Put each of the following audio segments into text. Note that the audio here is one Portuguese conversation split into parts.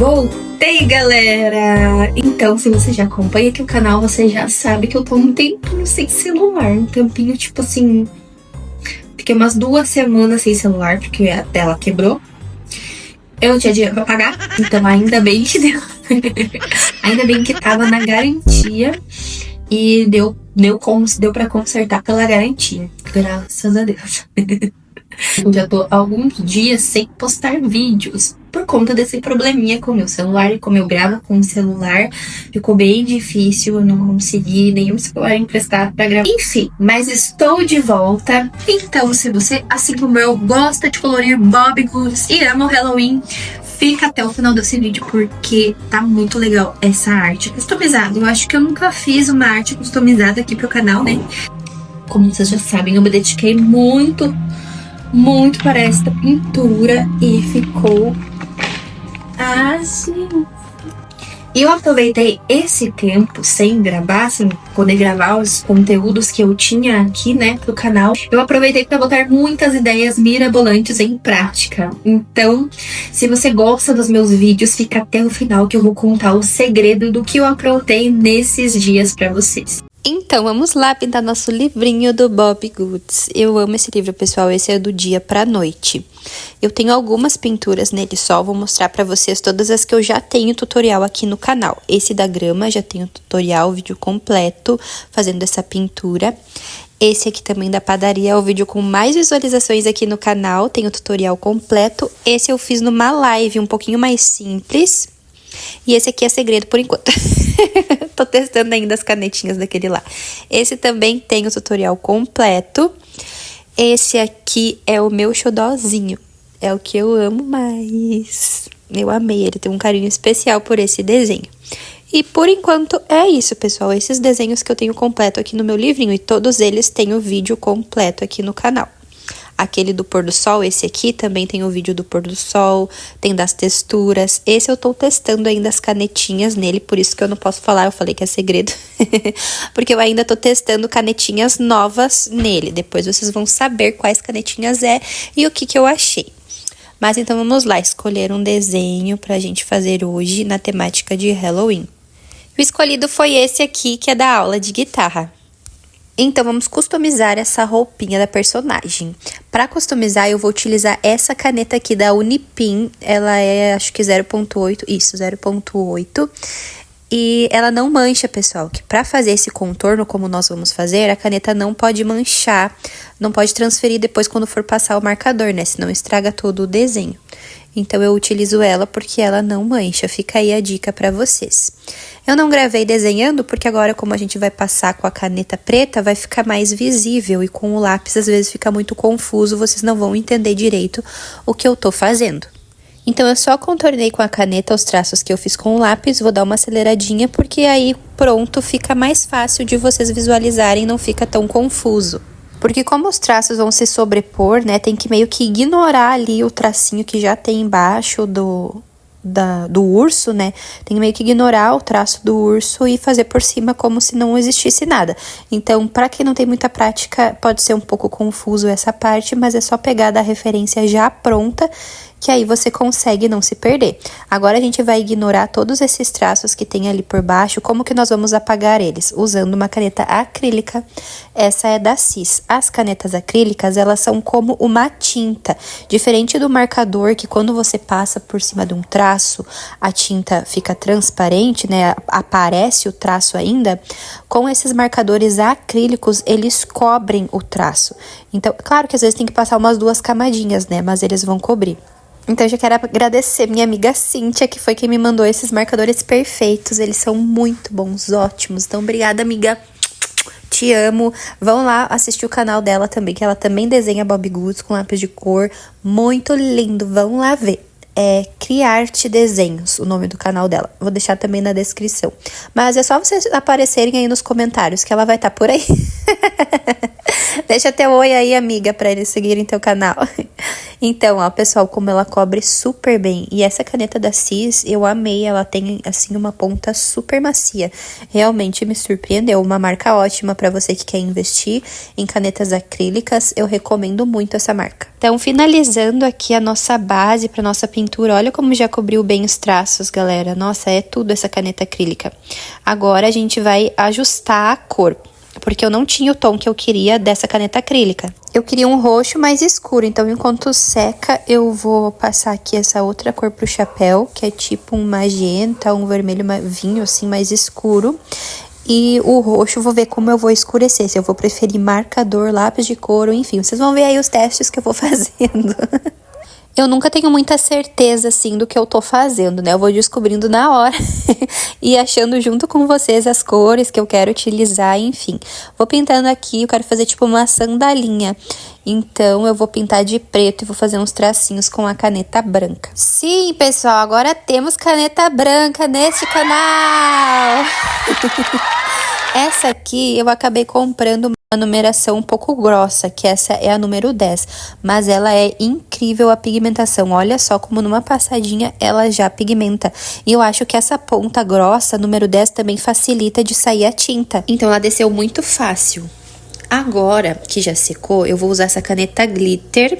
Voltei, galera! Então, se você já acompanha aqui o canal, você já sabe que eu tô um tempinho sem celular. Um tempinho, tipo assim... Fiquei umas 2 semanas sem celular, porque a tela quebrou. Eu não tinha dinheiro pra pagar, então ainda bem que deu. Ainda bem que tava na garantia. E deu pra consertar pela garantia. Graças a Deus. Eu já tô há alguns dias sem postar vídeos por conta desse probleminha com o meu celular. E como eu gravo com o celular, ficou bem difícil. Eu não consegui nenhum celular emprestado pra gravar. Enfim, mas estou de volta. Então, se você, assim como eu, gosta de colorir Bobbie Goods e ama o Halloween, fica até o final desse vídeo porque tá muito legal essa arte customizada. Eu acho que eu nunca fiz uma arte customizada aqui pro canal, né? Como vocês já sabem, eu me dediquei muito para esta pintura e ficou assim. E eu aproveitei esse tempo sem gravar, sem poder gravar os conteúdos que eu tinha aqui, né, pro canal. Eu aproveitei para botar muitas ideias mirabolantes em prática. Então, se você gosta dos meus vídeos, fica até o final que eu vou contar o segredo do que eu aprontei nesses dias para vocês. Então, vamos lá pintar nosso livrinho do Bobbie Goods. Eu amo esse livro, pessoal. Esse é do dia pra noite. Eu tenho algumas pinturas nele só. Vou mostrar pra vocês todas as que eu já tenho tutorial aqui no canal. Esse da grama, já tenho tutorial, vídeo completo, fazendo essa pintura. Esse aqui também da padaria é o vídeo com mais visualizações aqui no canal. Tem o tutorial completo. Esse eu fiz numa live um pouquinho mais simples. E esse aqui é segredo por enquanto. Tô testando ainda as canetinhas daquele lá. Esse também tem o tutorial completo. Esse aqui é o meu xodózinho. É o que eu amo mais. Eu amei, ele tem um carinho especial por esse desenho. E por enquanto é isso, pessoal. Esses desenhos que eu tenho completo aqui no meu livrinho. E todos eles têm o vídeo completo aqui no canal. Aquele do pôr do sol, esse aqui também tem o vídeo do pôr do sol, tem das texturas. Esse eu tô testando ainda as canetinhas nele, por isso que eu não posso falar, eu falei que é segredo. Porque eu ainda tô testando canetinhas novas nele. Depois vocês vão saber quais canetinhas é e o que eu achei. Mas então vamos lá, escolher um desenho pra gente fazer hoje na temática de Halloween. O escolhido foi esse aqui, que é da aula de guitarra. Então, vamos customizar essa roupinha da personagem. Para customizar, eu vou utilizar essa caneta aqui da Unipin. Ela é, acho que 0.8, isso, 0.8. E ela não mancha, pessoal, que para fazer esse contorno, como nós vamos fazer, a caneta não pode manchar, não pode transferir depois quando for passar o marcador, né? Senão estraga todo o desenho. Então, eu utilizo ela porque ela não mancha. Fica aí a dica para vocês. Eu não gravei desenhando porque agora, como a gente vai passar com a caneta preta, vai ficar mais visível. E com o lápis, às vezes, fica muito confuso. Vocês não vão entender direito o que eu tô fazendo. Então, eu só contornei com a caneta os traços que eu fiz com o lápis. Vou dar uma aceleradinha porque aí, pronto, fica mais fácil de vocês visualizarem. Não fica tão confuso. Porque como os traços vão se sobrepor, né, tem que meio que ignorar ali o tracinho que já tem embaixo do urso, né, tem que meio que ignorar o traço do urso e fazer por cima como se não existisse nada. Então, para quem não tem muita prática, pode ser um pouco confuso essa parte, mas é só pegar da referência já pronta, que aí você consegue não se perder. Agora a gente vai ignorar todos esses traços que tem ali por baixo. Como que nós vamos apagar eles? Usando uma caneta acrílica. Essa é da Cis. As canetas acrílicas, elas são como uma tinta. Diferente do marcador, que quando você passa por cima de um traço, a tinta fica transparente, né? Aparece o traço ainda. Com esses marcadores acrílicos, eles cobrem o traço. Então, claro que às vezes tem que passar umas 2 camadinhas, né? Mas eles vão cobrir. Então, eu já quero agradecer minha amiga Cíntia, que foi quem me mandou esses marcadores perfeitos. Eles são muito bons, ótimos. Então, obrigada, amiga. Te amo. Vão lá assistir o canal dela também, que ela também desenha Bobbie Goods com lápis de cor. Muito lindo. Vão lá ver. É Criarte Desenhos, o nome do canal dela. Vou deixar também na descrição. Mas é só vocês aparecerem aí nos comentários, que ela vai estar por aí. Deixa teu oi aí, amiga, pra eles seguirem teu canal. Então, ó, pessoal, como ela cobre super bem. E essa caneta da Cis, eu amei. Ela tem, assim, uma ponta super macia. Realmente me surpreendeu. Uma marca ótima pra você que quer investir em canetas acrílicas. Eu recomendo muito essa marca. Então, finalizando aqui a nossa base pra nossa pintura. Olha como já cobriu bem os traços, galera. Nossa, é tudo essa caneta acrílica. Agora, a gente vai ajustar a cor. Porque eu não tinha o tom que eu queria dessa caneta acrílica. Eu queria um roxo mais escuro, então enquanto seca eu vou passar aqui essa outra cor pro chapéu, que é tipo um magenta, um vermelho vinho assim mais escuro. E o roxo eu vou ver como eu vou escurecer, se eu vou preferir marcador, lápis de couro, enfim. Vocês vão ver aí os testes que eu vou fazendo. Eu nunca tenho muita certeza, assim, do que eu tô fazendo, né? Eu vou descobrindo na hora e achando junto com vocês as cores que eu quero utilizar, enfim. Vou pintando aqui, eu quero fazer tipo uma sandalinha. Então, eu vou pintar de preto e vou fazer uns tracinhos com a caneta branca. Sim, pessoal, agora temos caneta branca neste canal! Essa aqui eu acabei comprando uma numeração um pouco grossa, que essa é a número 10. Mas ela é incrível a pigmentação. Olha só como numa passadinha ela já pigmenta. E eu acho que essa ponta grossa, número 10, também facilita de sair a tinta. Então ela desceu muito fácil. Agora que já secou, eu vou usar essa caneta glitter.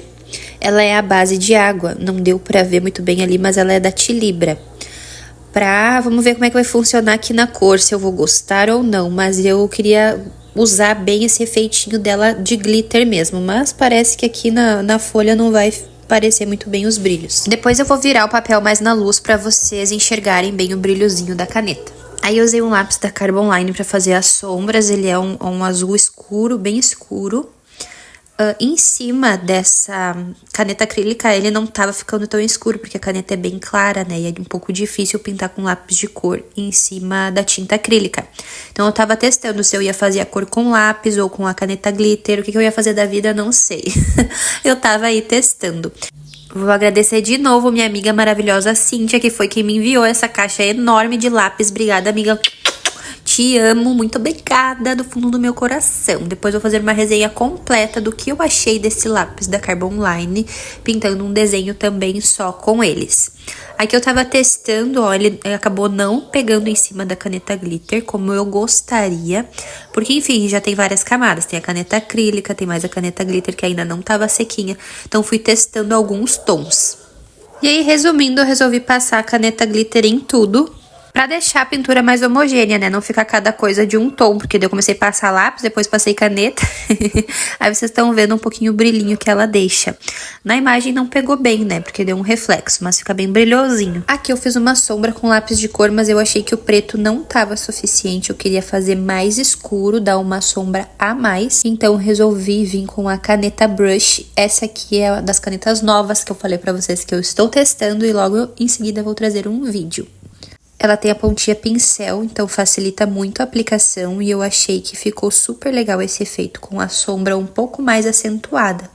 Ela é a base de água. Não deu pra ver muito bem ali, mas ela é da Tilibra. Vamos ver como é que vai funcionar aqui na cor, se eu vou gostar ou não. Mas eu queria usar bem esse efeitinho dela de glitter mesmo. Mas parece que aqui na folha não vai aparecer muito bem os brilhos. Depois eu vou virar o papel mais na luz pra vocês enxergarem bem o brilhozinho da caneta. Aí eu usei um lápis da Carbon Line pra fazer as sombras. Ele é um azul escuro, bem escuro. Em cima dessa caneta acrílica, ele não tava ficando tão escuro, porque a caneta é bem clara, né? E é um pouco difícil pintar com lápis de cor em cima da tinta acrílica. Então, eu tava testando se eu ia fazer a cor com lápis ou com a caneta glitter. O que eu ia fazer da vida, não sei. Eu tava aí testando. Vou agradecer de novo minha amiga maravilhosa Cíntia, que foi quem me enviou essa caixa enorme de lápis. Obrigada, amiga. Te amo, muito obrigada do fundo do meu coração. Depois vou fazer uma resenha completa do que eu achei desse lápis da Carbon Line, pintando um desenho também só com eles. Aqui eu tava testando, ó, ele acabou não pegando em cima da caneta glitter, como eu gostaria. Porque, enfim, já tem várias camadas. Tem a caneta acrílica, tem mais a caneta glitter que ainda não tava sequinha. Então fui testando alguns tons. E aí, resumindo, eu resolvi passar a caneta glitter em tudo, pra deixar a pintura mais homogênea, né? Não ficar cada coisa de um tom, porque daí eu comecei a passar lápis, depois passei caneta. Aí vocês estão vendo um pouquinho o brilhinho que ela deixa. Na imagem não pegou bem, né? Porque deu um reflexo, mas fica bem brilhosinho. Aqui eu fiz uma sombra com lápis de cor, mas eu achei que o preto não tava suficiente. Eu queria fazer mais escuro, dar uma sombra a mais. Então resolvi vir com a caneta brush. Essa aqui é das canetas novas que eu falei pra vocês que eu estou testando e logo em seguida vou trazer um vídeo. Ela tem a pontinha pincel, então facilita muito a aplicação e eu achei que ficou super legal esse efeito com a sombra um pouco mais acentuada.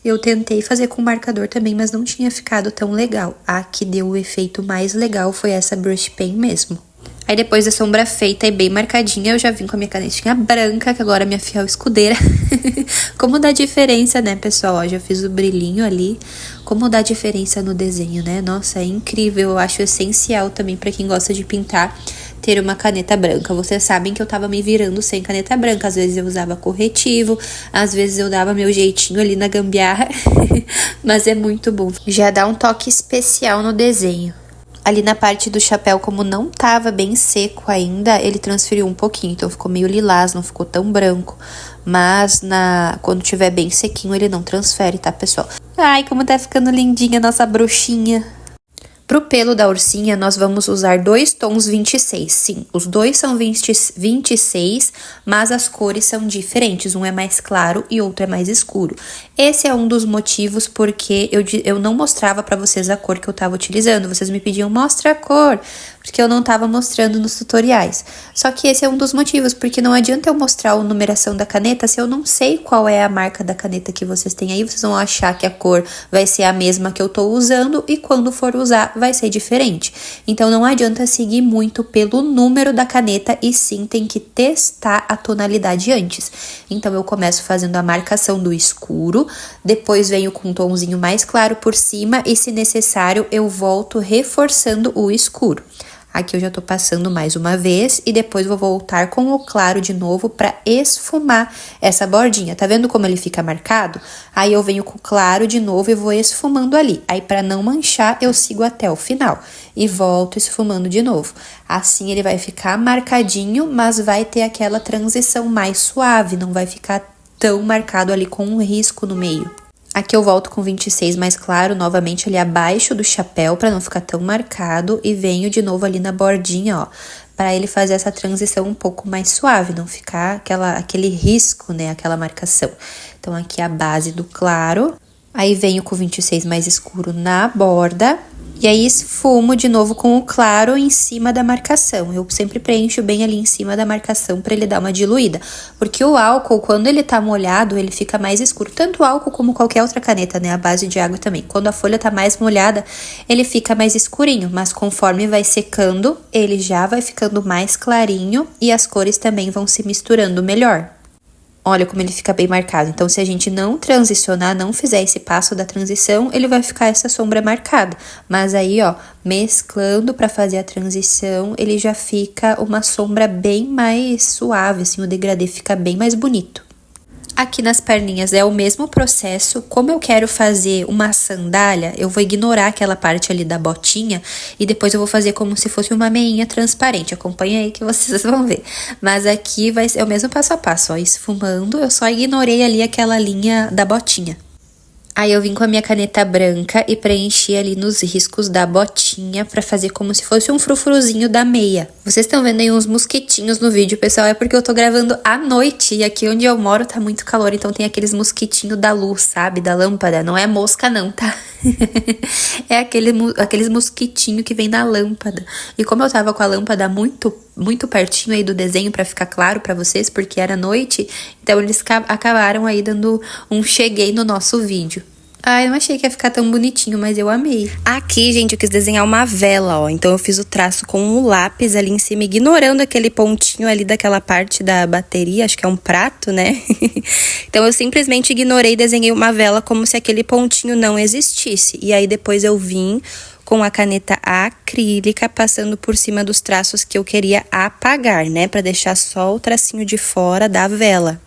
Eu tentei fazer com marcador também, mas não tinha ficado tão legal. A que deu o efeito mais legal foi essa brush pen mesmo. Aí depois da sombra feita e bem marcadinha, eu já vim com a minha canetinha branca, que agora é minha fiel escudeira. Como dá diferença, né, pessoal? Ó, já fiz o brilhinho ali. Como dá diferença no desenho, né? Nossa, é incrível. Eu acho essencial também pra quem gosta de pintar ter uma caneta branca. Vocês sabem que eu tava me virando sem caneta branca. Às vezes eu usava corretivo, às vezes eu dava meu jeitinho ali na gambiarra. Mas é muito bom. Já dá um toque especial no desenho. Ali na parte do chapéu, como não tava bem seco ainda, ele transferiu um pouquinho. Então ficou meio lilás, não ficou tão branco. Mas quando tiver bem sequinho, ele não transfere, tá, pessoal? Ai, como tá ficando lindinha a nossa bruxinha. Pro pelo da ursinha, nós vamos usar dois tons 26. Sim, os dois são 26, mas as cores são diferentes. Um é mais claro e outro é mais escuro. Esse é um dos motivos porque eu não mostrava pra vocês a cor que eu tava utilizando. Vocês me pediam, mostra a cor, porque eu não tava mostrando nos tutoriais. Só que esse é um dos motivos, porque não adianta eu mostrar a numeração da caneta se eu não sei qual é a marca da caneta que vocês têm aí. Vocês vão achar que a cor vai ser a mesma que eu tô usando e quando for usar, vai ser diferente. Então não adianta seguir muito pelo número da caneta e sim tem que testar a tonalidade antes. Então eu começo fazendo a marcação do escuro, depois venho com um tomzinho mais claro por cima e, se necessário, eu volto reforçando o escuro. Aqui eu já tô passando mais uma vez e depois vou voltar com o claro de novo pra esfumar essa bordinha. Tá vendo como ele fica marcado? Aí eu venho com o claro de novo e vou esfumando ali. Aí pra não manchar, eu sigo até o final e volto esfumando de novo. Assim ele vai ficar marcadinho, mas vai ter aquela transição mais suave, não vai ficar tão marcado ali com um risco no meio. Aqui eu volto com 26 mais claro, novamente ali abaixo do chapéu, para não ficar tão marcado. E venho de novo ali na bordinha, ó, para ele fazer essa transição um pouco mais suave, não ficar aquele risco, né, aquela marcação. Então aqui a base do claro, aí venho com 26 mais escuro na borda. E aí esfumo de novo com o claro em cima da marcação. Eu sempre preencho bem ali em cima da marcação para ele dar uma diluída. Porque o álcool, quando ele tá molhado, ele fica mais escuro. Tanto o álcool como qualquer outra caneta, né? A base de água também. Quando a folha tá mais molhada, ele fica mais escurinho. Mas conforme vai secando, ele já vai ficando mais clarinho e as cores também vão se misturando melhor. Olha como ele fica bem marcado. Então, se a gente não transicionar, não fizer esse passo da transição, ele vai ficar essa sombra marcada. Mas aí, ó, mesclando para fazer a transição, ele já fica uma sombra bem mais suave, assim, o degradê fica bem mais bonito. Aqui nas perninhas é o mesmo processo. Como eu quero fazer uma sandália, eu vou ignorar aquela parte ali da botinha e depois eu vou fazer como se fosse uma meinha transparente. Acompanha aí que vocês vão ver. Mas aqui vai ser o mesmo passo a passo, ó, esfumando. Eu só ignorei ali aquela linha da botinha. Aí eu vim com a minha caneta branca e preenchi ali nos riscos da botinha pra fazer como se fosse um frufruzinho da meia. Vocês estão vendo aí uns mosquitinhos no vídeo, pessoal, é porque eu tô gravando à noite e aqui onde eu moro tá muito calor, então tem aqueles mosquitinhos da luz, sabe, da lâmpada. Não é mosca não, tá? É aqueles mosquitinhos que vem na lâmpada. E como eu tava com a lâmpada muito pertinho aí do desenho pra ficar claro pra vocês, porque era noite, então eles acabaram aí dando um cheguei no nosso vídeo. Ah, eu não achei que ia ficar tão bonitinho, mas eu amei. Aqui, gente, eu quis desenhar uma vela, ó. Então eu fiz o traço com um lápis ali em cima, ignorando aquele pontinho ali daquela parte da bateria, acho que é um prato, né? Então eu simplesmente ignorei e desenhei uma vela como se aquele pontinho não existisse. E aí depois eu vim com a caneta acrílica passando por cima dos traços que eu queria apagar, né? Pra deixar só o tracinho de fora da vela.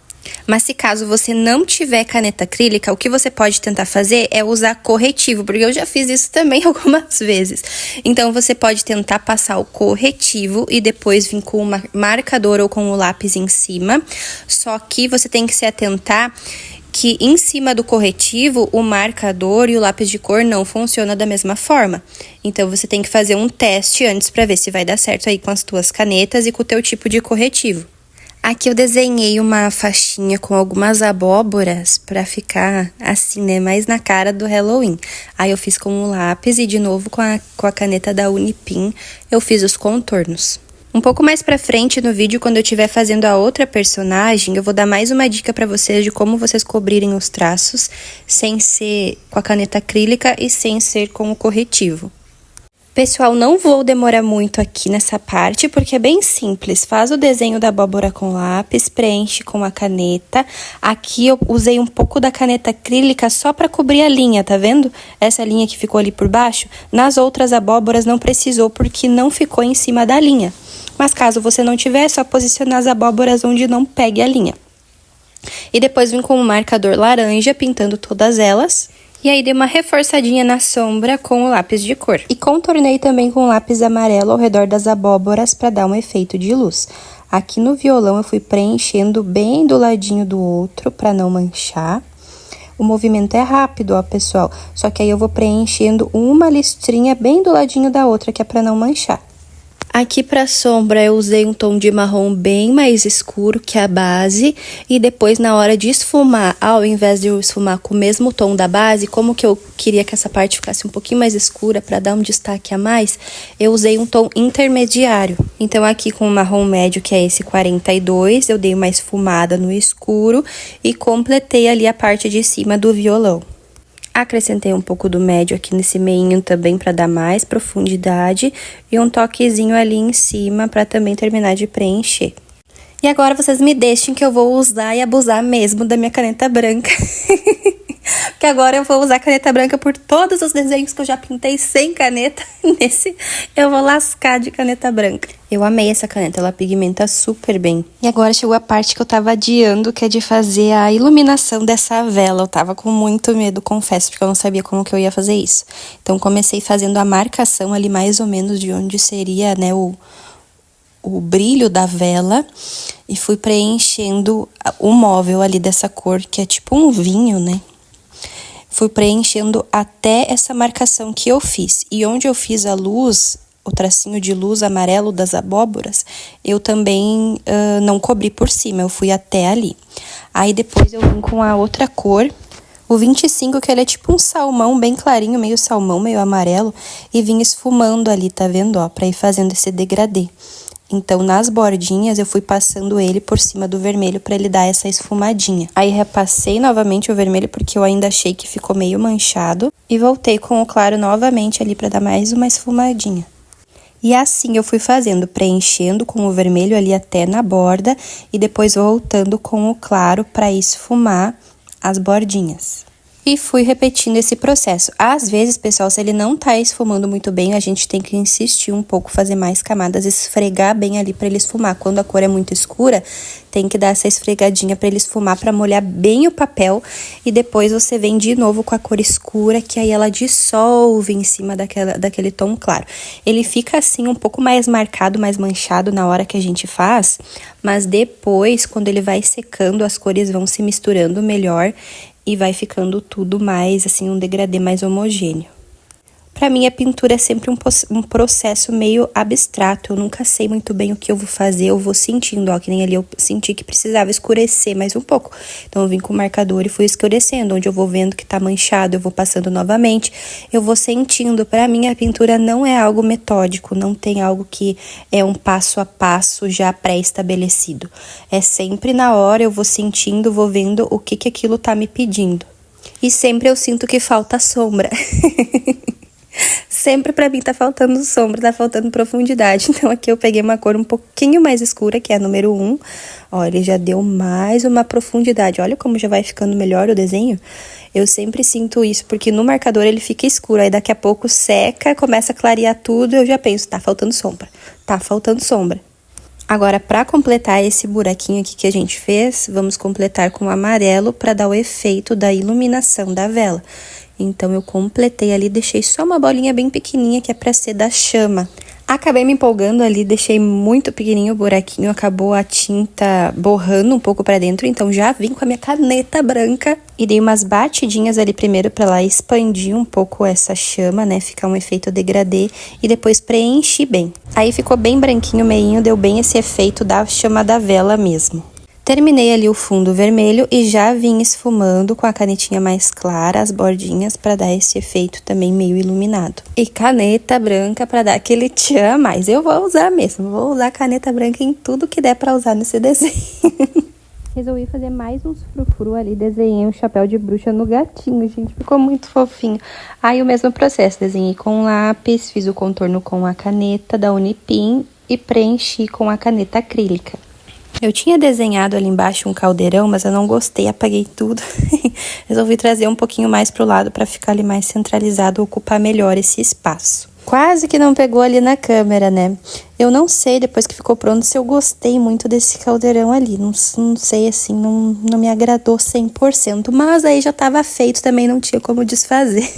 Mas se caso você não tiver caneta acrílica, o que você pode tentar fazer é usar corretivo, porque eu já fiz isso também algumas vezes. Então você pode tentar passar o corretivo e depois vir com o marcador ou com o lápis em cima. Só que você tem que se atentar que em cima do corretivo, o marcador e o lápis de cor não funcionam da mesma forma. Então, você tem que fazer um teste antes para ver se vai dar certo aí com as tuas canetas e com o teu tipo de corretivo. Aqui eu desenhei uma faixinha com algumas abóboras pra ficar assim, né, mais na cara do Halloween. Aí eu fiz com o lápis e de novo com a caneta da Unipin eu fiz os contornos. Um pouco mais pra frente no vídeo, quando eu estiver fazendo a outra personagem, eu vou dar mais uma dica pra vocês de como vocês cobrirem os traços sem ser com a caneta acrílica e sem ser com o corretivo. Pessoal, não vou demorar muito aqui nessa parte, porque é bem simples. Faz o desenho da abóbora com lápis, preenche com a caneta. Aqui eu usei um pouco da caneta acrílica só para cobrir a linha, tá vendo? Essa linha que ficou ali por baixo. Nas outras abóboras não precisou, porque não ficou em cima da linha. Mas caso você não tiver, é só posicionar as abóboras onde não pegue a linha. E depois vim com o marcador laranja, pintando todas elas. E aí dei uma reforçadinha na sombra com o lápis de cor. E contornei também com o lápis amarelo ao redor das abóboras para dar um efeito de luz. Aqui no violão eu fui preenchendo bem do ladinho do outro para não manchar. O movimento é rápido, ó, pessoal. Só que aí eu vou preenchendo uma listrinha bem do ladinho da outra, que é para não manchar. Aqui pra sombra eu usei um tom de marrom bem mais escuro que a base. E depois na hora de esfumar, ao invés de eu esfumar com o mesmo tom da base, como que eu queria que essa parte ficasse um pouquinho mais escura pra dar um destaque a mais, eu usei um tom intermediário. Então aqui com o marrom médio, que é esse 42, eu dei uma esfumada no escuro e completei ali a parte de cima do violão. Acrescentei um pouco do médio aqui nesse meinho também para dar mais profundidade e um toquezinho ali em cima para também terminar de preencher. E agora vocês me deixem que eu vou usar e abusar mesmo da minha caneta branca. Porque agora eu vou usar caneta branca por todos os desenhos que eu já pintei sem caneta. Nesse eu vou lascar de caneta branca. Eu amei essa caneta, ela pigmenta super bem. E agora chegou a parte que eu tava adiando, que é de fazer a iluminação dessa vela. Eu tava com muito medo, confesso, porque eu não sabia como que eu ia fazer isso. Então comecei fazendo a marcação ali mais ou menos de onde seria, né, o brilho da vela. E fui preenchendo o móvel ali dessa cor, que é tipo um vinho, né? Fui preenchendo até essa marcação que eu fiz. E onde eu fiz a luz, o tracinho de luz amarelo das abóboras, eu também não cobri por cima, eu fui até ali. Aí depois eu vim com a outra cor, o 25, que ele é tipo um salmão bem clarinho, meio salmão, meio amarelo, e vim esfumando ali, tá vendo, ó, pra ir fazendo esse degradê. Então, nas bordinhas, eu fui passando ele por cima do vermelho pra ele dar essa esfumadinha. Aí, repassei novamente o vermelho porque eu ainda achei que ficou meio manchado. E voltei com o claro novamente ali pra dar mais uma esfumadinha. E assim eu fui fazendo, preenchendo com o vermelho ali até na borda. E depois voltando com o claro pra esfumar as bordinhas. E fui repetindo esse processo. Às vezes, pessoal, se ele não tá esfumando muito bem, a gente tem que insistir um pouco, fazer mais camadas, esfregar bem ali pra ele esfumar. Quando a cor é muito escura, tem que dar essa esfregadinha pra ele esfumar, pra molhar bem o papel. E depois você vem de novo com a cor escura, que aí ela dissolve em cima daquele tom claro. Ele fica assim um pouco mais marcado, mais manchado na hora que a gente faz, mas depois, quando ele vai secando, as cores vão se misturando melhor. E vai ficando tudo mais, assim, um degradê mais homogêneo. Pra mim, a pintura é sempre um processo meio abstrato. Eu nunca sei muito bem o que eu vou fazer. Eu vou sentindo, ó, que nem ali eu senti que precisava escurecer mais um pouco. Então, eu vim com o marcador e fui escurecendo. Onde eu vou vendo que tá manchado, eu vou passando novamente. Eu vou sentindo. Pra mim, a pintura não é algo metódico. Não tem algo que é um passo a passo já pré-estabelecido. É sempre na hora, eu vou sentindo, vou vendo o que aquilo tá me pedindo. E sempre eu sinto que falta sombra. Sempre pra mim tá faltando sombra, tá faltando profundidade. Então aqui eu peguei uma cor um pouquinho mais escura, que é a número 1. Ó, ele já deu mais uma profundidade. Olha como já vai ficando melhor o desenho. Eu sempre sinto isso, porque no marcador ele fica escuro. Aí daqui a pouco seca, começa a clarear tudo e eu já penso, tá faltando sombra. Tá faltando sombra. Agora, pra completar esse buraquinho aqui que a gente fez, vamos completar com o amarelo pra dar o efeito da iluminação da vela. Então, eu completei ali, deixei só uma bolinha bem pequenininha, que é pra ser da chama. Acabei me empolgando ali, deixei muito pequenininho o buraquinho, acabou a tinta borrando um pouco pra dentro, então já vim com a minha caneta branca e dei umas batidinhas ali primeiro pra ela expandir um pouco essa chama, né, ficar um efeito degradê, e depois preenchi bem. Aí ficou bem branquinho o meinho, deu bem esse efeito da chama da vela mesmo. Terminei ali o fundo vermelho e já vim esfumando com a canetinha mais clara as bordinhas para dar esse efeito também meio iluminado. E caneta branca para dar aquele tchan a mais. Eu vou usar mesmo, vou usar caneta branca em tudo que der para usar nesse desenho. Resolvi fazer mais uns frufru ali, desenhei um chapéu de bruxa no gatinho, gente, ficou muito fofinho. Aí o mesmo processo, desenhei com lápis, fiz o contorno com a caneta da Unipim e preenchi com a caneta acrílica. Eu tinha desenhado ali embaixo um caldeirão, mas eu não gostei, apaguei tudo. Resolvi trazer um pouquinho mais pro lado para ficar ali mais centralizado, ocupar melhor esse espaço. Quase que não pegou ali na câmera, né? Eu não sei, depois que ficou pronto, se eu gostei muito desse caldeirão ali. Não sei, assim, não me agradou 100%. Mas aí já tava feito, também não tinha como desfazer.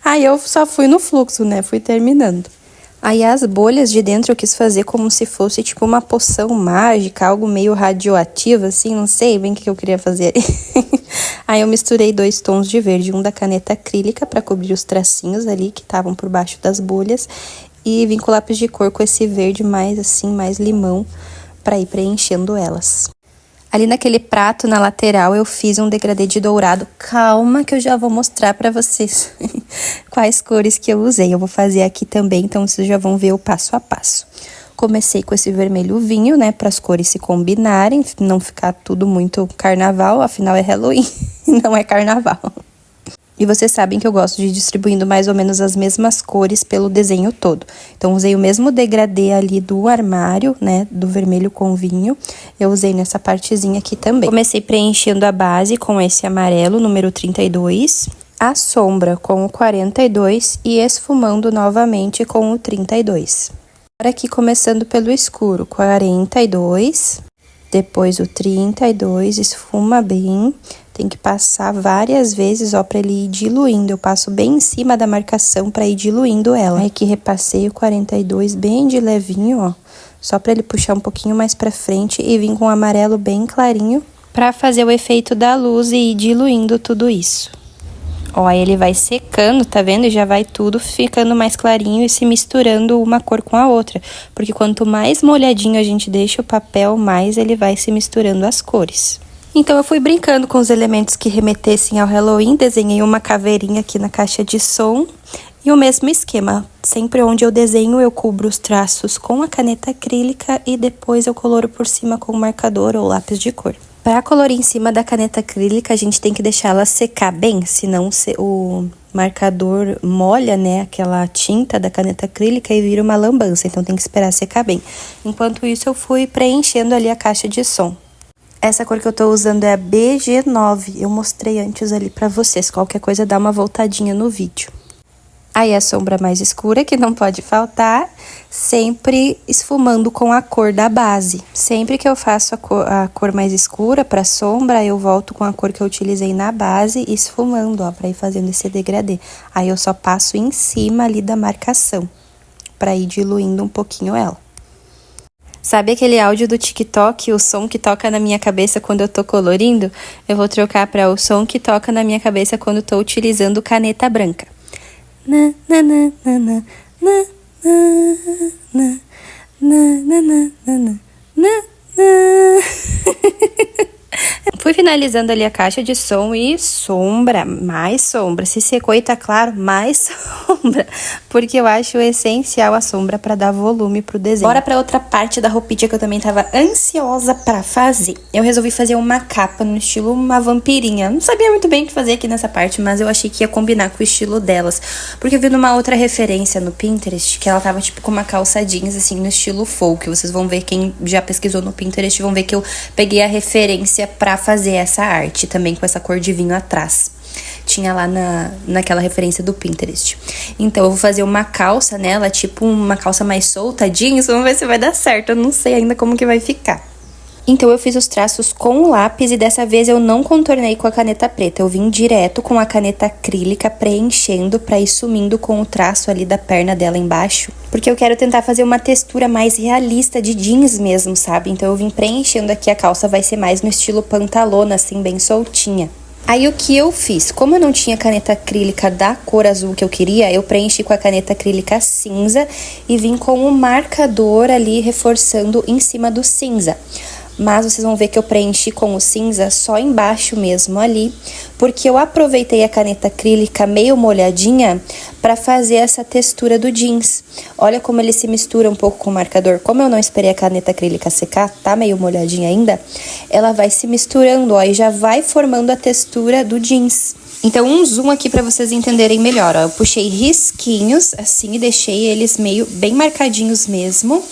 Aí eu só fui no fluxo, né? Fui terminando. Aí as bolhas de dentro eu quis fazer como se fosse tipo uma poção mágica, algo meio radioativo, assim, não sei bem o que eu queria fazer. Aí eu misturei 2 tons de verde, um da caneta acrílica para cobrir os tracinhos ali que estavam por baixo das bolhas, e vim com lápis de cor com esse verde mais assim, mais limão, para ir preenchendo elas. Ali naquele prato, na lateral, eu fiz um degradê de dourado. Calma que eu já vou mostrar pra vocês quais cores que eu usei. Eu vou fazer aqui também, então vocês já vão ver o passo a passo. Comecei com esse vermelho vinho, né, para as cores se combinarem, não ficar tudo muito carnaval, afinal é Halloween, não é carnaval. E vocês sabem que eu gosto de ir distribuindo mais ou menos as mesmas cores pelo desenho todo. Então, usei o mesmo degradê ali do armário, né, do vermelho com vinho. Eu usei nessa partezinha aqui também. Comecei preenchendo a base com esse amarelo, número 32. A sombra com o 42 e esfumando novamente com o 32. Agora aqui começando pelo escuro, 42, depois o 32, esfuma bem. Tem que passar várias vezes, ó, pra ele ir diluindo. Eu passo bem em cima da marcação pra ir diluindo ela. Aí que repassei o 42 bem de levinho, ó. Só pra ele puxar um pouquinho mais pra frente e vir com o amarelo bem clarinho pra fazer o efeito da luz e ir diluindo tudo isso. Ó, aí ele vai secando, tá vendo? E já vai tudo ficando mais clarinho e se misturando uma cor com a outra. Porque quanto mais molhadinho a gente deixa o papel, mais ele vai se misturando as cores. Então, eu fui brincando com os elementos que remetessem ao Halloween, desenhei uma caveirinha aqui na caixa de som e o mesmo esquema. Sempre onde eu desenho, eu cubro os traços com a caneta acrílica e depois eu coloro por cima com marcador ou lápis de cor. Para colorir em cima da caneta acrílica, a gente tem que deixar ela secar bem, senão o marcador molha, né, aquela tinta da caneta acrílica e vira uma lambança, então tem que esperar secar bem. Enquanto isso, eu fui preenchendo ali a caixa de som. Essa cor que eu tô usando é a BG9, eu mostrei antes ali pra vocês, qualquer coisa dá uma voltadinha no vídeo. Aí a sombra mais escura, que não pode faltar, sempre esfumando com a cor da base. Sempre que eu faço a cor mais escura pra sombra, eu volto com a cor que eu utilizei na base, esfumando, ó, pra ir fazendo esse degradê. Aí eu só passo em cima ali da marcação, pra ir diluindo um pouquinho ela. Sabe aquele áudio do TikTok, o som que toca na minha cabeça quando eu tô colorindo? Eu vou trocar para o som que toca na minha cabeça quando eu tô utilizando caneta branca. Na, na, na, na, na, na, na, na, na, na, na, na, na. Fui finalizando ali a caixa de som e sombra, mais sombra. Se secou e tá claro, mais sombra. Porque eu acho essencial a sombra pra dar volume pro desenho. Bora pra outra parte da roupinha que eu também tava ansiosa pra fazer. Eu resolvi fazer uma capa no estilo uma vampirinha. Não sabia muito bem o que fazer aqui nessa parte, mas eu achei que ia combinar com o estilo delas. Porque eu vi numa outra referência no Pinterest, que ela tava tipo com uma calça jeans, assim, no estilo folk. Vocês vão ver, quem já pesquisou no Pinterest, vão ver que eu peguei a referência pra fazer essa arte também com essa cor de vinho atrás. Tinha lá naquela referência do Pinterest. Então, eu vou fazer uma calça nela, tipo uma calça mais solta, jeans. Vamos ver se vai dar certo. Eu não sei ainda como que vai ficar. Então, eu fiz os traços com o lápis e dessa vez eu não contornei com a caneta preta. Eu vim direto com a caneta acrílica preenchendo pra ir sumindo com o traço ali da perna dela embaixo. Porque eu quero tentar fazer uma textura mais realista de jeans mesmo, sabe? Então, eu vim preenchendo aqui a calça, vai ser mais no estilo pantalona, assim, bem soltinha. Aí, o que eu fiz? Como eu não tinha caneta acrílica da cor azul que eu queria, eu preenchi com a caneta acrílica cinza e vim com o marcador ali reforçando em cima do cinza. Mas vocês vão ver que eu preenchi com o cinza só embaixo mesmo ali, porque eu aproveitei a caneta acrílica meio molhadinha para fazer essa textura do jeans. Olha como ele se mistura um pouco com o marcador. Como eu não esperei a caneta acrílica secar, tá meio molhadinha ainda, ela vai se misturando, ó, e já vai formando a textura do jeans. Então, um zoom aqui para vocês entenderem melhor, ó. Eu puxei risquinhos, assim, e deixei eles meio bem marcadinhos mesmo,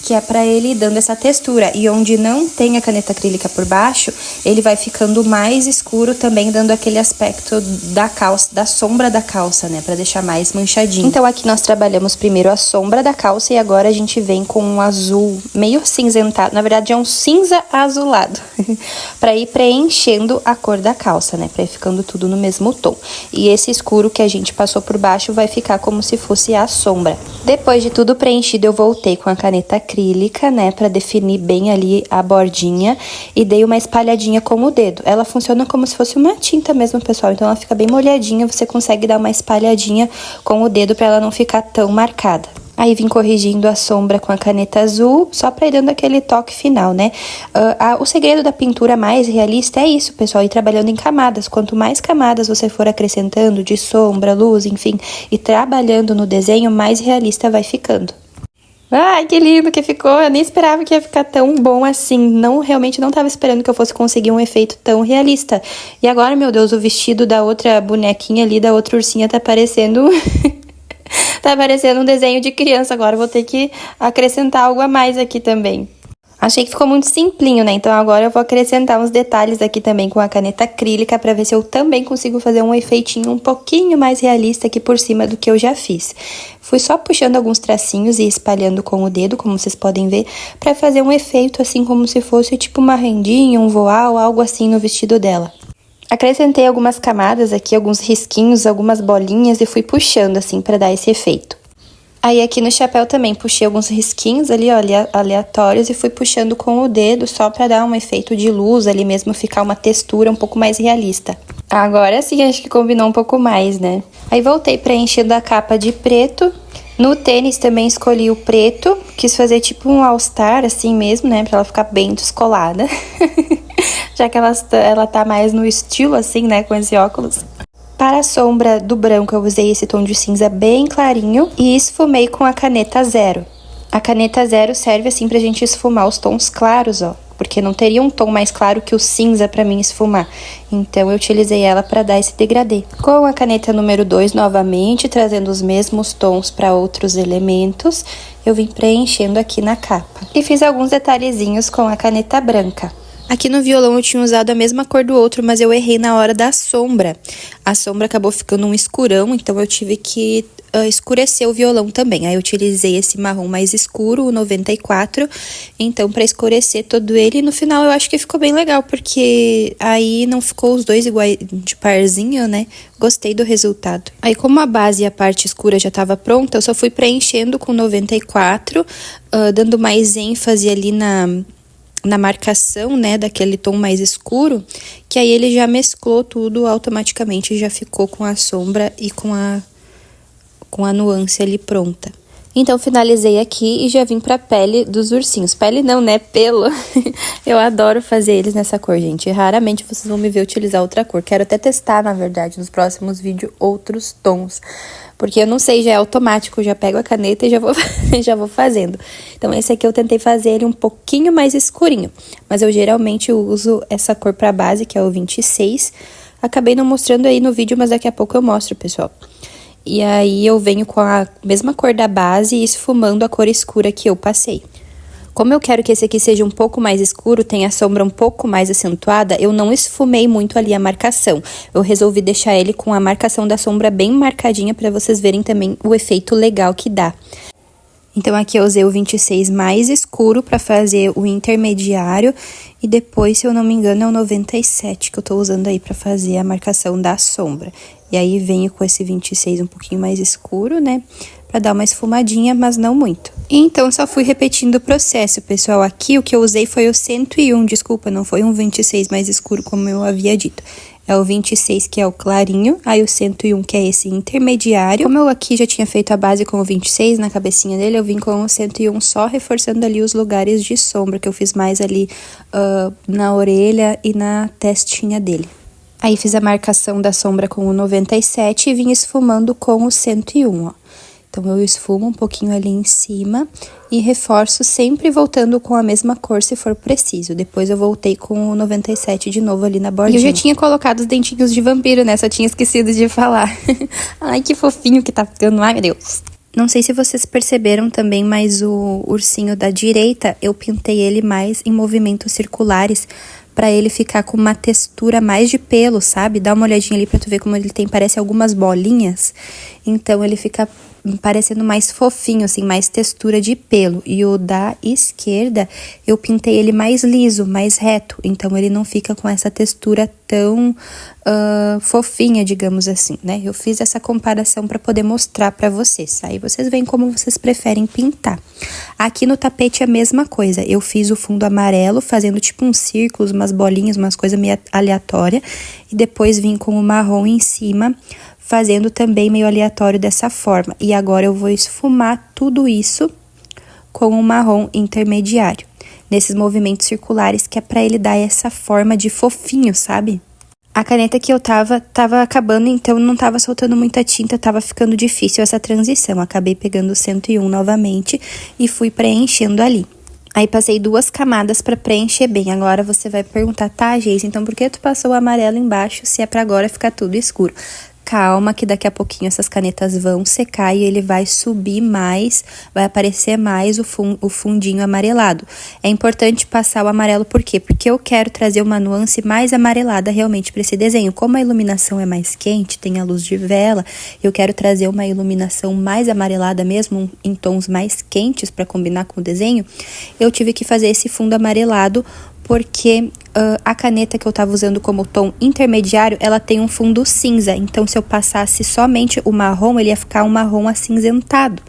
que é pra ele ir dando essa textura. E onde não tem a caneta acrílica por baixo, ele vai ficando mais escuro também, dando aquele aspecto da calça, da sombra da calça, né? Pra deixar mais manchadinho. Então, aqui nós trabalhamos primeiro a sombra da calça e agora a gente vem com um azul meio cinzentado. Na verdade, é um cinza azulado. Pra ir preenchendo a cor da calça, né? Pra ir ficando tudo no mesmo tom. E esse escuro que a gente passou por baixo vai ficar como se fosse a sombra. Depois de tudo preenchido, eu voltei com a caneta acrílica, né, pra definir bem ali a bordinha e dei uma espalhadinha com o dedo. Ela funciona como se fosse uma tinta mesmo, pessoal, então ela fica bem molhadinha, você consegue dar uma espalhadinha com o dedo pra ela não ficar tão marcada. Aí vim corrigindo a sombra com a caneta azul, só pra ir dando aquele toque final, né? O segredo da pintura mais realista é isso, pessoal, ir trabalhando em camadas. Quanto mais camadas você for acrescentando de sombra, luz, enfim, e trabalhando no desenho, mais realista vai ficando. Ai, que lindo que ficou. Eu nem esperava que ia ficar tão bom assim. Realmente não tava esperando que eu fosse conseguir um efeito tão realista. E agora, meu Deus, o vestido da outra bonequinha ali, da outra ursinha, tá parecendo... tá parecendo um desenho de criança. Agora eu vou ter que acrescentar algo a mais aqui também. Achei que ficou muito simplinho, né? Então agora eu vou acrescentar uns detalhes aqui também com a caneta acrílica pra ver se eu também consigo fazer um efeitinho um pouquinho mais realista aqui por cima do que eu já fiz. Fui só puxando alguns tracinhos e espalhando com o dedo, como vocês podem ver, pra fazer um efeito assim como se fosse tipo uma rendinha, um voal, algo assim no vestido dela. Acrescentei algumas camadas aqui, alguns risquinhos, algumas bolinhas e fui puxando assim pra dar esse efeito. Aí aqui no chapéu também puxei alguns risquinhos ali, ó, aleatórios e fui puxando com o dedo só pra dar um efeito de luz ali mesmo, ficar uma textura um pouco mais realista. Agora sim, acho que combinou um pouco mais, né? Aí voltei preenchendo a capa de preto. No tênis também escolhi o preto, quis fazer tipo um all-star assim mesmo, né, pra ela ficar bem descolada. Já que ela tá mais no estilo assim, né, com esse óculos. Para a sombra do branco, eu usei esse tom de cinza bem clarinho e esfumei com a caneta 0. A caneta 0 serve assim pra gente esfumar os tons claros, ó, porque não teria um tom mais claro que o cinza pra mim esfumar. Então, eu utilizei ela pra dar esse degradê. Com a caneta número 2, novamente, trazendo os mesmos tons para outros elementos, eu vim preenchendo aqui na capa. E fiz alguns detalhezinhos com a caneta branca. Aqui no violão eu tinha usado a mesma cor do outro, mas eu errei na hora da sombra. A sombra acabou ficando um escurão, então eu tive que escurecer o violão também. Aí eu utilizei esse marrom mais escuro, o 94, então pra escurecer todo ele. E no final eu acho que ficou bem legal, porque aí não ficou os dois iguais de parzinho, né? Gostei do resultado. Aí como a base e a parte escura já tava pronta, eu só fui preenchendo com 94, dando mais ênfase ali na marcação, né, daquele tom mais escuro, que aí ele já mesclou tudo automaticamente, já ficou com a sombra e com a nuance ali pronta. Então, finalizei aqui e já vim pra pele dos ursinhos. Pele não, né? Pelo. Eu adoro fazer eles nessa cor, gente. Raramente vocês vão me ver utilizar outra cor. Quero até testar, na verdade, nos próximos vídeos, outros tons. Porque eu não sei, já é automático. Eu já pego a caneta e já vou fazendo. Então, esse aqui eu tentei fazer ele um pouquinho mais escurinho. Mas eu geralmente uso essa cor pra base, que é o 26. Acabei não mostrando aí no vídeo, mas daqui a pouco eu mostro, pessoal. E aí eu venho com a mesma cor da base e esfumando a cor escura que eu passei. Como eu quero que esse aqui seja um pouco mais escuro, tenha a sombra um pouco mais acentuada, eu não esfumei muito ali a marcação. Eu resolvi deixar ele com a marcação da sombra bem marcadinha para vocês verem também o efeito legal que dá. Então, aqui eu usei o 26 mais escuro para fazer o intermediário. E depois, se eu não me engano, é o 97 que eu tô usando aí para fazer a marcação da sombra. E aí, venho com esse 26 um pouquinho mais escuro, né? Pra dar uma esfumadinha, mas não muito. E então, só fui repetindo o processo, pessoal. Aqui, o que eu usei foi o 101, desculpa, não foi um 26 mais escuro, como eu havia dito. É o 26, que é o clarinho, aí o 101, que é esse intermediário. Como eu aqui já tinha feito a base com o 26 na cabecinha dele, eu vim com o 101 só reforçando ali os lugares de sombra, que eu fiz mais ali na orelha e na testinha dele. Aí fiz a marcação da sombra com o 97 e vim esfumando com o 101, ó. Então, eu esfumo um pouquinho ali em cima e reforço sempre voltando com a mesma cor, se for preciso. Depois, eu voltei com o 97 de novo ali na bordinha. E eu já tinha colocado os dentinhos de vampiro, né? Só tinha esquecido de falar. Ai, que fofinho que tá ficando. Ai, meu Deus. Não sei se vocês perceberam também, mas o ursinho da direita, eu pintei ele mais em movimentos circulares, pra ele ficar com uma textura mais de pelo, sabe? Dá uma olhadinha ali pra tu ver como ele tem, parece algumas bolinhas. Então, ele fica parecendo mais fofinho, assim, mais textura de pelo. E o da esquerda, eu pintei ele mais liso, mais reto. Então, ele não fica com essa textura tão fofinha, digamos assim, né? Eu fiz essa comparação para poder mostrar para vocês. Aí, vocês veem como vocês preferem pintar. Aqui no tapete, a mesma coisa. Eu fiz o fundo amarelo, fazendo tipo uns círculos, umas bolinhas, umas coisas meio aleatórias. E depois, vim com o marrom em cima, fazendo também meio aleatório dessa forma. E agora eu vou esfumar tudo isso com um marrom intermediário, nesses movimentos circulares, que é pra ele dar essa forma de fofinho, sabe? A caneta que eu tava acabando, então não tava soltando muita tinta, tava ficando difícil essa transição. Acabei pegando o 101 novamente e fui preenchendo ali. Aí passei 2 camadas pra preencher bem. Agora você vai perguntar, tá, Geise, então por que tu passou o amarelo embaixo se é pra agora ficar tudo escuro? Calma que daqui a pouquinho essas canetas vão secar e ele vai subir mais, vai aparecer mais o fundinho amarelado. É importante passar o amarelo por quê? Porque eu quero trazer uma nuance mais amarelada realmente para esse desenho. Como a iluminação é mais quente, tem a luz de vela, eu quero trazer uma iluminação mais amarelada mesmo, em tons mais quentes para combinar com o desenho. Eu tive que fazer esse fundo amarelado porque a caneta que eu tava usando como tom intermediário, ela tem um fundo cinza. Então, se eu passasse somente o marrom, ele ia ficar um marrom acinzentado.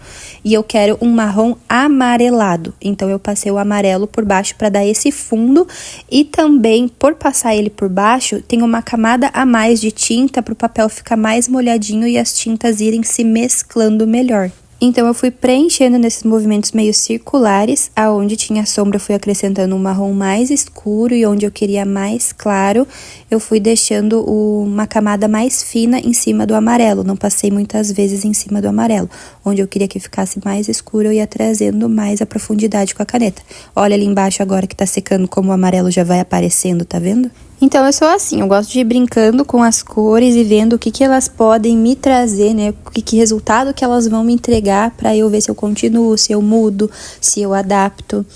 E eu quero um marrom amarelado. Então, eu passei o amarelo por baixo para dar esse fundo. E também, por passar ele por baixo, tem uma camada a mais de tinta para o papel ficar mais molhadinho e as tintas irem se mesclando melhor. Então, eu fui preenchendo nesses movimentos meio circulares, aonde tinha sombra eu fui acrescentando um marrom mais escuro e onde eu queria mais claro, eu fui deixando uma camada mais fina em cima do amarelo, não passei muitas vezes em cima do amarelo. Onde eu queria que ficasse mais escuro, eu ia trazendo mais a profundidade com a caneta. Olha ali embaixo agora que tá secando como o amarelo já vai aparecendo, tá vendo? Então, eu sou assim, eu gosto de ir brincando com as cores e vendo o que elas podem me trazer, né? Que resultado que elas vão me entregar pra eu ver se eu continuo, se eu mudo, se eu adapto.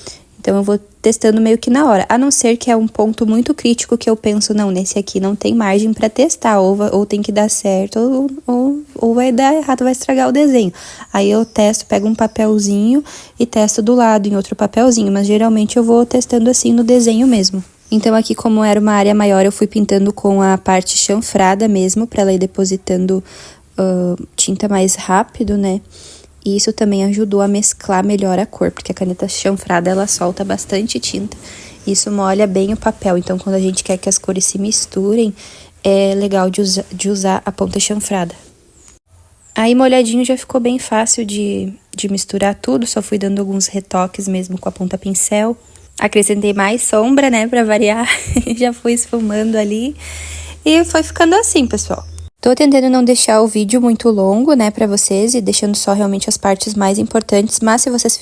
Então, eu vou testando meio que na hora. A não ser que é um ponto muito crítico que eu penso, não, nesse aqui não tem margem pra testar, ou tem que dar certo, ou vai dar errado, vai estragar o desenho. Aí eu testo, pego um papelzinho e testo do lado em outro papelzinho, mas geralmente eu vou testando assim no desenho mesmo. Então, aqui, como era uma área maior, eu fui pintando com a parte chanfrada mesmo, pra ela ir depositando tinta mais rápido, né? E isso também ajudou a mesclar melhor a cor, porque a caneta chanfrada, ela solta bastante tinta. Isso molha bem o papel, então quando a gente quer que as cores se misturem, é legal de usar a ponta chanfrada. Aí, molhadinho, já ficou bem fácil de misturar tudo, só fui dando alguns retoques mesmo com a ponta pincel. Acrescentei mais sombra, né, pra variar, já fui esfumando ali e foi ficando assim, pessoal. Tô tentando não deixar o vídeo muito longo, né, pra vocês e deixando só realmente as partes mais importantes, mas se vocês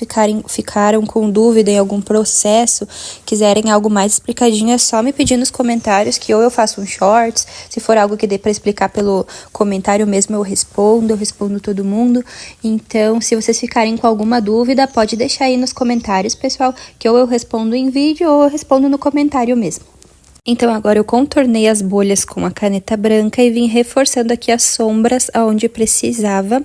ficaram com dúvida em algum processo, quiserem algo mais explicadinho, é só me pedir nos comentários que ou eu faço um shorts, se for algo que dê pra explicar pelo comentário mesmo eu respondo todo mundo. Então, se vocês ficarem com alguma dúvida, pode deixar aí nos comentários, pessoal, que ou eu respondo em vídeo ou eu respondo no comentário mesmo. Então, agora eu contornei as bolhas com a caneta branca e vim reforçando aqui as sombras aonde precisava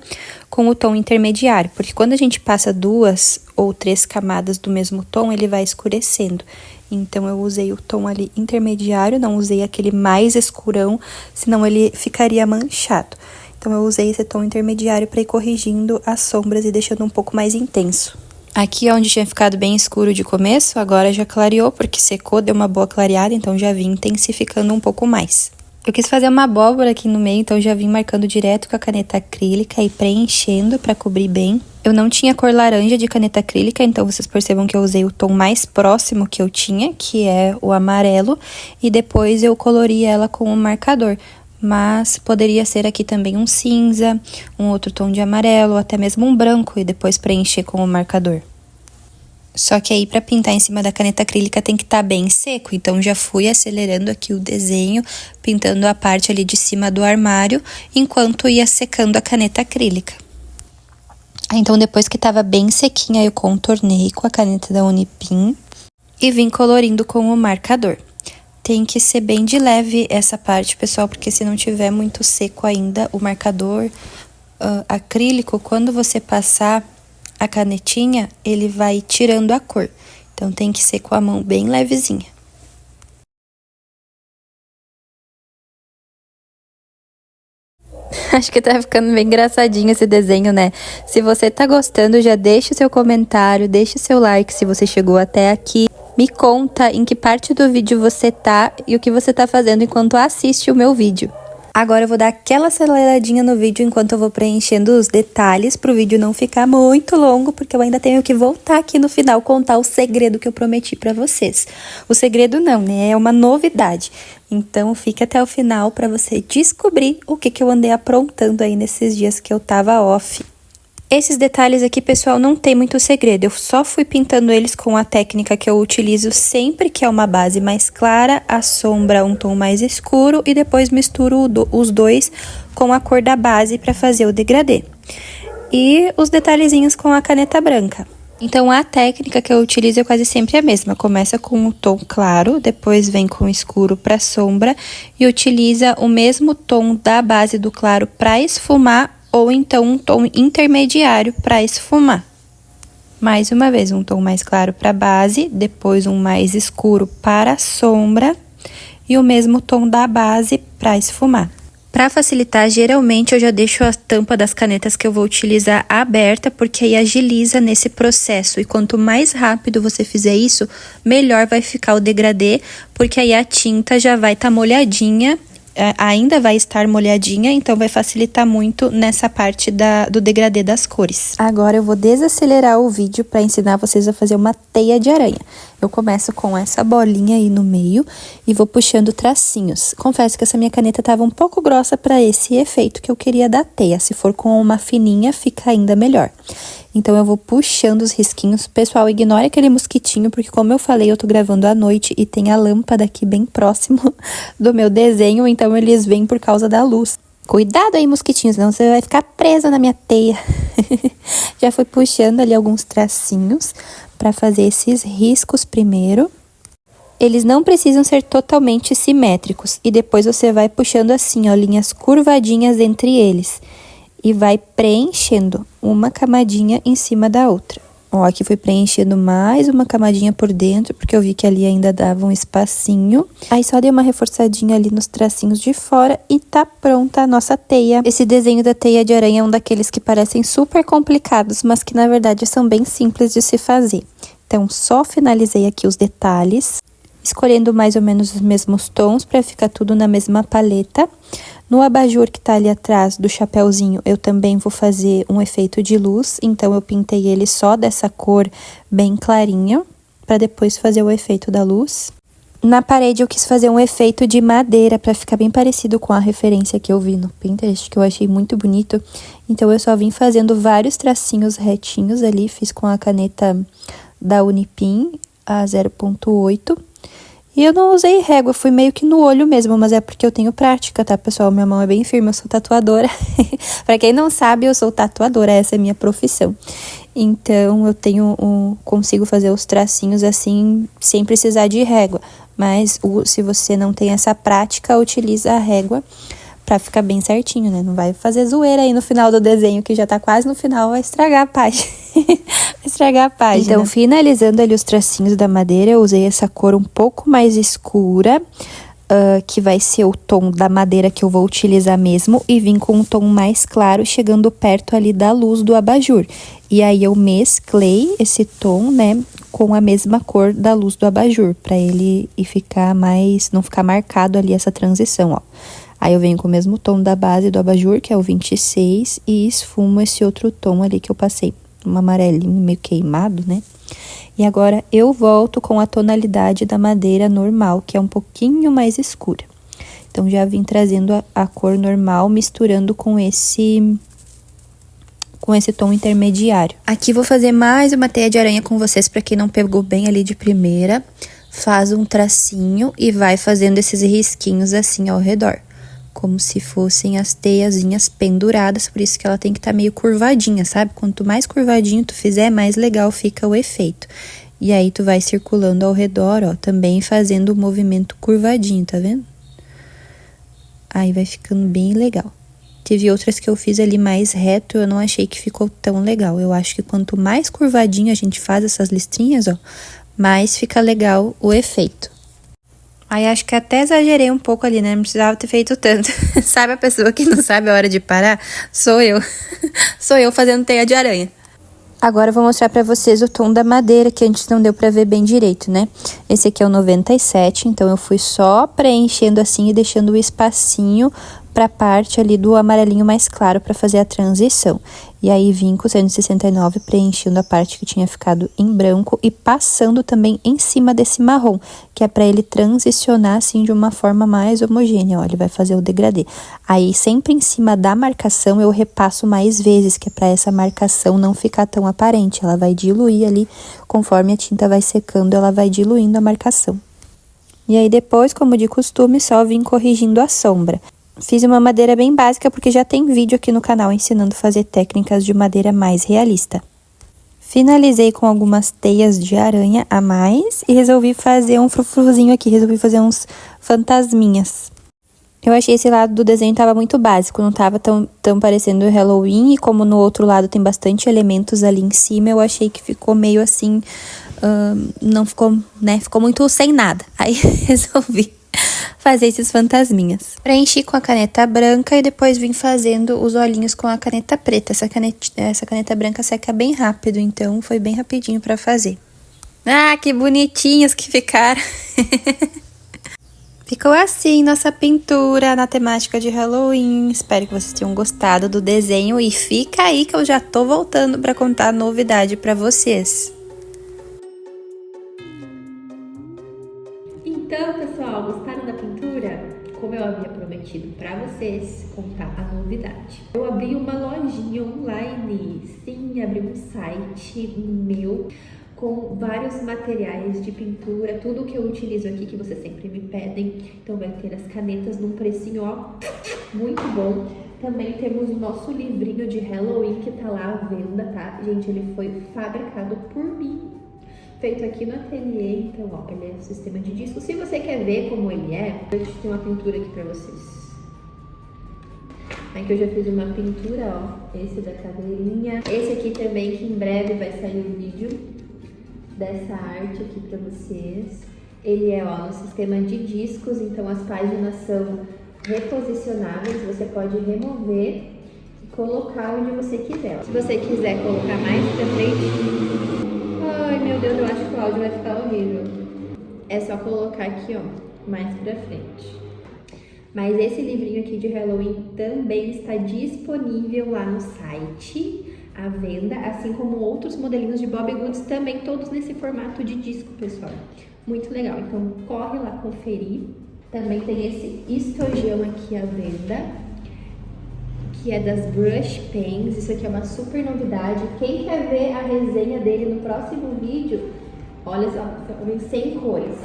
com o tom intermediário. Porque quando a gente passa 2 ou 3 camadas do mesmo tom, ele vai escurecendo. Então, eu usei o tom ali intermediário, não usei aquele mais escurão, senão ele ficaria manchado. Então, eu usei esse tom intermediário para ir corrigindo as sombras e deixando um pouco mais intenso. Aqui onde tinha ficado bem escuro de começo, agora já clareou, porque secou, deu uma boa clareada, então já vim intensificando um pouco mais. Eu quis fazer uma abóbora aqui no meio, então já vim marcando direto com a caneta acrílica e preenchendo para cobrir bem. Eu não tinha cor laranja de caneta acrílica, então vocês percebam que eu usei o tom mais próximo que eu tinha, que é o amarelo, e depois eu colori ela com o marcador. Mas poderia ser aqui também um cinza, um outro tom de amarelo, ou até mesmo um branco, e depois preencher com o marcador. Só que aí, para pintar em cima da caneta acrílica, tem que estar bem seco. Então, já fui acelerando aqui o desenho, pintando a parte ali de cima do armário, enquanto ia secando a caneta acrílica. Então, depois que estava bem sequinha, eu contornei com a caneta da Unipin e vim colorindo com o marcador. Tem que ser bem de leve essa parte, pessoal, porque se não tiver muito seco ainda, o marcador acrílico, quando você passar a canetinha, ele vai tirando a cor. Então, tem que ser com a mão bem levezinha. Acho que tá ficando bem engraçadinho esse desenho, né? Se você tá gostando, já deixa o seu comentário, deixa o seu like se você chegou até aqui. Me conta em que parte do vídeo você tá e o que você tá fazendo enquanto assiste o meu vídeo. Agora eu vou dar aquela aceleradinha no vídeo enquanto eu vou preenchendo os detalhes pro vídeo não ficar muito longo, porque eu ainda tenho que voltar aqui no final contar o segredo que eu prometi pra vocês. O segredo não, né? É uma novidade. Então fica até o final pra você descobrir o que eu andei aprontando aí nesses dias que eu tava off. Esses detalhes aqui, pessoal, não tem muito segredo. Eu só fui pintando eles com a técnica que eu utilizo sempre, que é uma base mais clara, a sombra um tom mais escuro e depois misturo os dois com a cor da base para fazer o degradê. E os detalhezinhos com a caneta branca. Então, a técnica que eu utilizo é quase sempre a mesma. Começa com o tom claro, depois vem com o escuro para sombra e utiliza o mesmo tom da base do claro para esfumar, ou então um tom intermediário para esfumar. Mais uma vez, um tom mais claro para base, depois um mais escuro para a sombra e o mesmo tom da base para esfumar. Para facilitar, geralmente eu já deixo a tampa das canetas que eu vou utilizar aberta, porque aí agiliza nesse processo. E quanto mais rápido você fizer isso, melhor vai ficar o degradê, porque aí a tinta já vai estar molhadinha, ainda vai estar molhadinha, então vai facilitar muito nessa parte do degradê das cores. Agora eu vou desacelerar o vídeo para ensinar vocês a fazer uma teia de aranha. Eu começo com essa bolinha aí no meio e vou puxando tracinhos. Confesso que essa minha caneta estava um pouco grossa para esse efeito que eu queria da teia. Se for com uma fininha, fica ainda melhor. Então, eu vou puxando os risquinhos. Pessoal, ignore aquele mosquitinho, porque como eu falei, eu tô gravando à noite e tem a lâmpada aqui bem próximo do meu desenho, então eles vêm por causa da luz. Cuidado aí, mosquitinhos, senão você vai ficar presa na minha teia. Já fui puxando ali alguns tracinhos para fazer esses riscos primeiro. Eles não precisam ser totalmente simétricos. E depois você vai puxando assim, ó, linhas curvadinhas entre eles. E vai preenchendo uma camadinha em cima da outra. Ó, aqui fui preenchendo mais uma camadinha por dentro, porque eu vi que ali ainda dava um espacinho. Aí só dei uma reforçadinha ali nos tracinhos de fora e tá pronta a nossa teia. Esse desenho da teia de aranha é um daqueles que parecem super complicados, mas que na verdade são bem simples de se fazer. Então, só finalizei aqui os detalhes, escolhendo mais ou menos os mesmos tons para ficar tudo na mesma paleta. No abajur que tá ali atrás do chapéuzinho, eu também vou fazer um efeito de luz, então eu pintei ele só dessa cor bem clarinha, para depois fazer o efeito da luz. Na parede eu quis fazer um efeito de madeira, para ficar bem parecido com a referência que eu vi no Pinterest, que eu achei muito bonito. Então eu só vim fazendo vários tracinhos retinhos ali, fiz com a caneta da Unipin, a 0.8. E eu não usei régua, fui meio que no olho mesmo, mas é porque eu tenho prática, tá, pessoal? Minha mão é bem firme, eu sou tatuadora. Pra quem não sabe, eu sou tatuadora, essa é a minha profissão. Então, consigo fazer os tracinhos assim, sem precisar de régua. Mas, se você não tem essa prática, utiliza a régua pra ficar bem certinho, né? Não vai fazer zoeira aí no final do desenho, que já tá quase no final, vai estragar a página. Estragar a página. Então, finalizando ali os tracinhos da madeira, eu usei essa cor um pouco mais escura, que vai ser o tom da madeira que eu vou utilizar mesmo, e vim com um tom mais claro, chegando perto ali da luz do abajur. E aí, eu mesclei esse tom, né, com a mesma cor da luz do abajur, pra ele ficar mais, não ficar marcado ali essa transição, ó. Aí eu venho com o mesmo tom da base do abajur, que é o 26, e esfumo esse outro tom ali que eu passei. Um amarelinho meio queimado, né? E agora eu volto com a tonalidade da madeira normal, que é um pouquinho mais escura. Então, já vim trazendo a cor normal, misturando com esse tom intermediário. Aqui vou fazer mais uma teia de aranha com vocês, pra quem não pegou bem ali de primeira. Faz um tracinho e vai fazendo esses risquinhos assim ao redor, como se fossem as teiazinhas penduradas, por isso que ela tem que estar meio curvadinha, sabe? Quanto mais curvadinho tu fizer, mais legal fica o efeito. E aí, tu vai circulando ao redor, ó, também fazendo o movimento curvadinho, tá vendo? Aí, vai ficando bem legal. Teve outras que eu fiz ali mais reto, eu não achei que ficou tão legal. Eu acho que quanto mais curvadinho a gente faz essas listrinhas, ó, mais fica legal o efeito. Aí, acho que até exagerei um pouco ali, né? Não precisava ter feito tanto. Sabe a pessoa que não sabe a hora de parar? Sou eu. Sou eu fazendo teia de aranha. Agora eu vou mostrar pra vocês o tom da madeira, que antes não deu pra ver bem direito, né? Esse aqui é o 97, então eu fui só preenchendo assim e deixando o espacinho para a parte ali do amarelinho mais claro para fazer a transição. E aí vim com o 169 preenchendo a parte que tinha ficado em branco e passando também em cima desse marrom, que é para ele transicionar assim de uma forma mais homogênea, ó, ele vai fazer o degradê. Aí sempre em cima da marcação eu repasso mais vezes, que é para essa marcação não ficar tão aparente, ela vai diluir ali, conforme a tinta vai secando, ela vai diluindo a marcação. E aí depois, como de costume, só vim corrigindo a sombra. Fiz uma madeira bem básica porque já tem vídeo aqui no canal ensinando a fazer técnicas de madeira mais realista. Finalizei com algumas teias de aranha a mais e resolvi fazer um frufruzinho aqui, resolvi fazer uns fantasminhas. Eu achei esse lado do desenho tava muito básico, não tava tão parecendo Halloween, e como no outro lado tem bastante elementos ali em cima, eu achei que ficou meio assim, não ficou, né, ficou muito sem nada. Aí resolvi fazer esses fantasminhas. Preenchi com a caneta branca e depois vim fazendo os olhinhos com a caneta preta. Essa caneta branca seca bem rápido, então foi bem rapidinho pra fazer. Ah, que bonitinhos que ficaram! Ficou assim nossa pintura na temática de Halloween. Espero que vocês tenham gostado do desenho e fica aí que eu já tô voltando pra contar novidade pra vocês. Então, pessoal, gostaram da pintura? Como eu havia prometido para vocês, contar a novidade. Eu abri uma lojinha online, sim, abri um site meu com vários materiais de pintura, tudo que eu utilizo aqui que vocês sempre me pedem. Então vai ter as canetas num precinho, ó, muito bom. Também temos o nosso livrinho de Halloween que tá lá à venda, tá? Gente, ele foi fabricado por mim, feito aqui no ateliê, então ó, ele é um sistema de disco. Se você quer ver como ele é, eu tenho uma pintura aqui pra vocês. Aqui eu já fiz uma pintura, ó, esse da caveirinha. Esse aqui também, que em breve vai sair um vídeo dessa arte aqui pra vocês. Ele é, ó, no sistema de discos, então as páginas são reposicionáveis, você pode remover e colocar onde você quiser. Se você quiser colocar mais pra frente... Ai, meu Deus, eu acho que o áudio vai ficar horrível. É só colocar aqui, ó, mais pra frente. Mas esse livrinho aqui de Halloween também está disponível lá no site, à venda, assim como outros modelinhos de Bobbie Goods, também todos nesse formato de disco, pessoal. Muito legal, então corre lá conferir. Também tem esse estojão aqui à venda, que é das Brush Pens. Isso aqui é uma super novidade. Quem quer ver a resenha dele no próximo vídeo, olha só, vem 100 cores.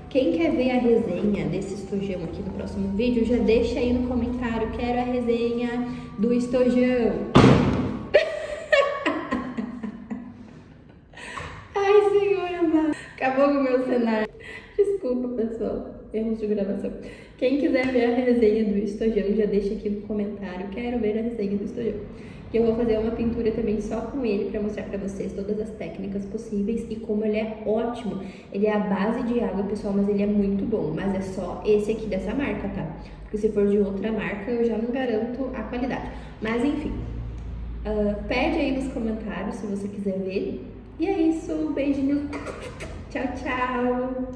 Quem quer ver a resenha desse estojão aqui no próximo vídeo, já deixa aí no comentário, quero a resenha do estojão. Ai, senhor amado, acabou com o meu cenário. Desculpa, pessoal, erros de gravação. Quem quiser ver a resenha do estojão, já deixa aqui no comentário, quero ver a resenha do estojão. Que eu vou fazer uma pintura também só com ele para mostrar para vocês todas as técnicas possíveis e como ele é ótimo. Ele é a base de água, pessoal, mas ele é muito bom. Mas é só esse aqui dessa marca, tá? Porque se for de outra marca, eu já não garanto a qualidade. Mas enfim, pede aí nos comentários se você quiser ver. E é isso, beijinho. Tchau, tchau.